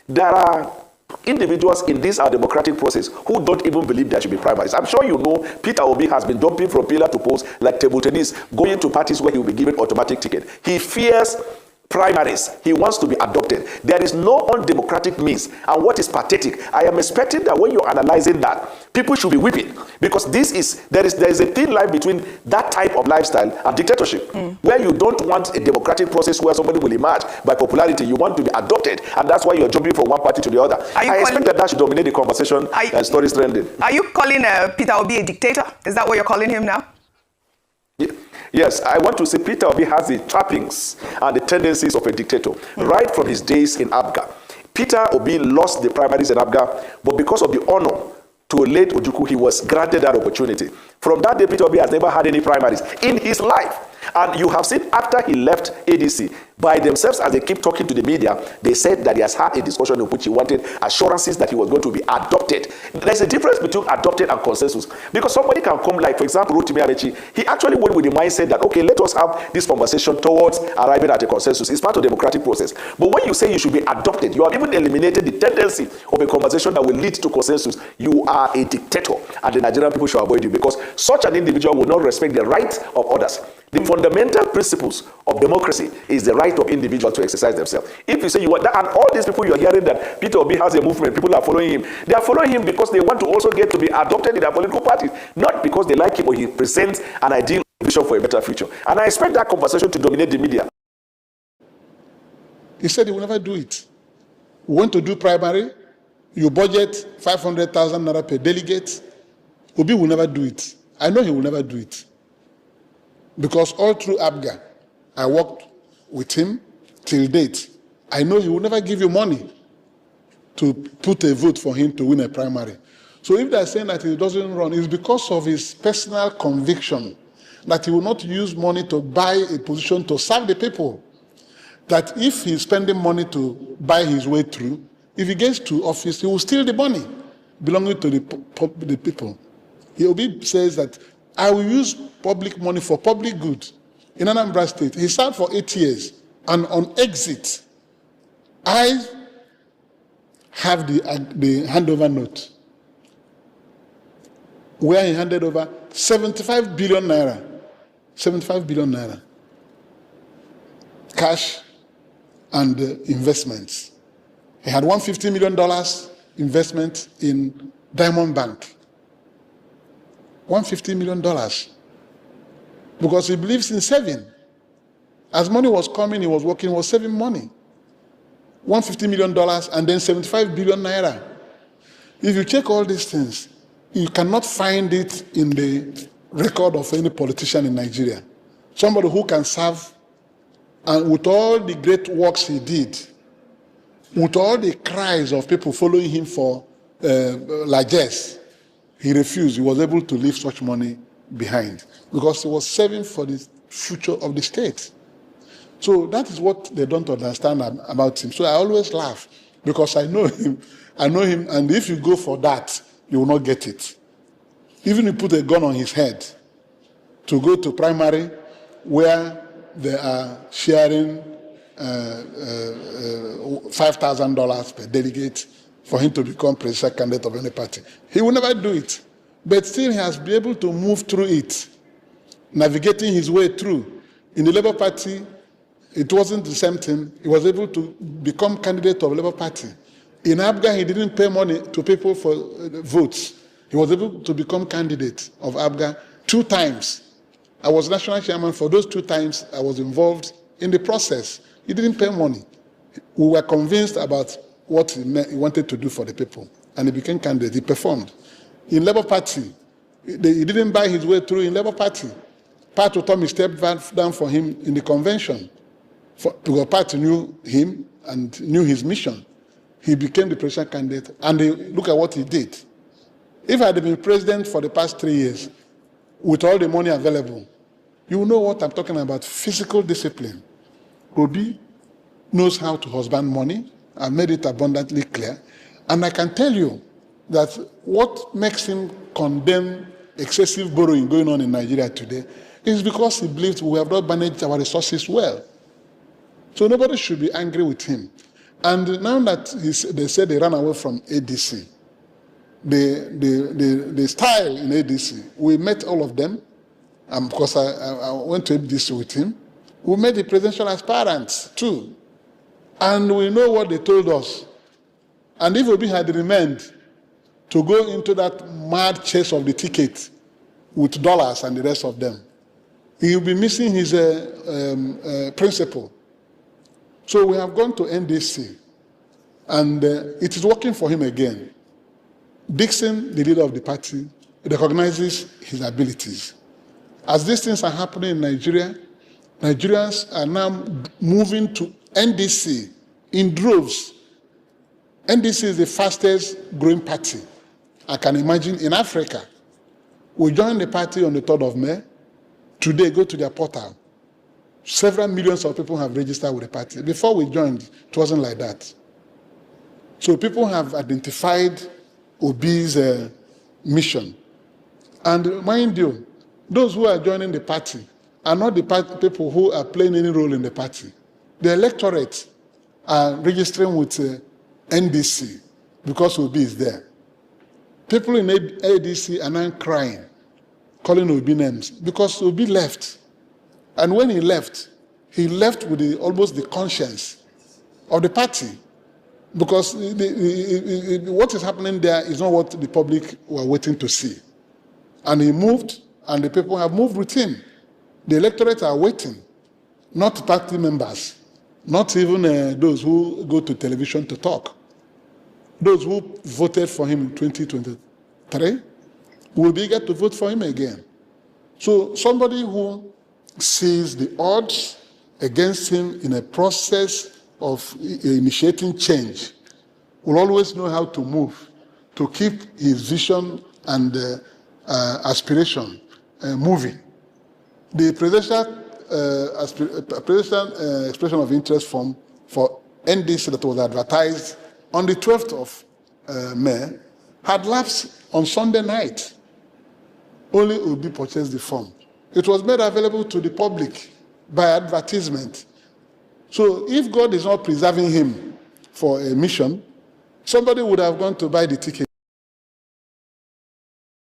There are individuals in this our democratic process who don't even believe there should be primaries. I'm sure you know Peter Obi has been jumping from pillar to post like table tennis, going to parties where he will be given automatic ticket. He fears primaries. He wants to be adopted. There is no undemocratic means. And what is pathetic, I am expecting that when you're analyzing that, people should be weeping, because there is a thin line between that type of lifestyle and dictatorship, where you don't want a democratic process where somebody will emerge by popularity. You want to be adopted, and that's why you're jumping from one party to the other. I expect that should dominate the conversation and stories trending. Are you calling Peter Obi a dictator? Is that what you're calling him now? Yeah. Yes, I want to say Peter Obi has the trappings and the tendencies of a dictator, right from his days in Abga. Peter Obi lost the primaries in Abga, but because of the honor to late Ojukwu, he was granted that opportunity. From that day, Peter Obi has never had any primaries in his life. And you have seen after he left ADC, by themselves, as they keep talking to the media, they said that he has had a discussion in which he wanted assurances that he was going to be adopted. There's a difference between adopted and consensus. Because somebody can come, like, for example, Rotimi Amechi, he actually went with the mindset that, okay, let us have this conversation towards arriving at a consensus. It's part of the democratic process. But when you say you should be adopted, you have even eliminated the tendency of a conversation that will lead to consensus. You are a dictator, and the Nigerian people should avoid you, because such an individual will not respect the rights of others. The fundamental principles of democracy is the right of individuals to exercise themselves. If you say you want that, and all these people you are hearing that Peter Obi has a movement, people are following him. They are following him because they want to also get to be adopted in their political parties, not because they like him or he presents an ideal vision for a better future. And I expect that conversation to dominate the media. He said he will never do it. We want to do primary. You budget 500,000 naira per delegate. Obi will never do it. I know he will never do it. Because all through Abga, I worked with him till date. I know he will never give you money to put a vote for him to win a primary. So if they're saying that he doesn't run, it's because of his personal conviction that he will not use money to buy a position to serve the people. That if he's spending money to buy his way through, if he gets to office, he will steal the money belonging to the people. Obi says that I will use public money for public good. In Anambra State, he served for 8 years, and on exit, I have the handover note where he handed over 75 billion naira, 75 billion naira, cash and investments. He had $150 million investment in Diamond Bank. $150 million, because he believes in saving. As money was coming, he was working, he was saving money. $150 million and then 75 billion naira. If you check all these things, you cannot find it in the record of any politician in Nigeria. Somebody who can serve, and with all the great works he did, with all the cries of people following him for largesse, he refused. He was able to leave such money behind because he was saving for the future of the state. So that is what they don't understand about him. So I always laugh because I know him, and if you go for that, you will not get it. Even if you put a gun on his head to go to primary where they are sharing $5,000 per delegate for him to become presidential candidate of any party. He will never do it. But still he has been able to move through it, navigating his way through. In the Labour Party, it wasn't the same thing. He was able to become candidate of the Labour Party. In Abga, he didn't pay money to people for votes. He was able to become candidate of Abga 2 times. I was national chairman for those 2 times. I was involved in the process. He didn't pay money. We were convinced about what he wanted to do for the people, and he became candidate. He performed. In Labour Party, he didn't buy his way through in Labour Party. Party Tommy stepped down for him in the convention. Because Party knew him and knew his mission. He became the presidential candidate, and look at what he did. If I had been president for the past 3 years, with all the money available, you will know what I'm talking about, physical discipline. Obi knows how to husband money. I made it abundantly clear. And I can tell you that what makes him condemn excessive borrowing going on in Nigeria today is because he believes we have not managed our resources well. So nobody should be angry with him. And now that they said they ran away from ADC, the style in ADC, we met all of them, because I went to ADC with him. We met the presidential aspirants too. And we know what they told us. And if Obi had remained to go into that mad chase of the ticket with dollars and the rest of them, he will be missing his principle. So we have gone to NDC, and it is working for him again. Dixon, the leader of the party, recognizes his abilities. As these things are happening in Nigeria, Nigerians are now moving to NDC in droves. NDC is the fastest growing party I can imagine in Africa. We joined the party on the 3rd of May. Today, go to their portal. Several millions of people have registered with the party. Before we joined, it wasn't like that. So people have identified Obi's mission. And mind you, those who are joining the party are not the people who are playing any role in the party. The electorate are registering with NDC because Obi is there. People in ADC are now crying, calling Obi names, because Obi left. And when he left with almost the conscience of the party, because what is happening there is not what the public were waiting to see. And he moved, and the people have moved with him. The electorate are waiting, not party members, not even those who go to television to talk. Those who voted for him in 2023 will be eager to vote for him again. So somebody who sees the odds against him in a process of initiating change will always know how to move to keep his vision and aspiration moving. The presidential expression of interest form for NDC that was advertised on the 12th of May had lapsed on Sunday night. Only Obi purchased the form. It was made available to the public by advertisement. So if God is not preserving him for a mission, somebody would have gone to buy the ticket.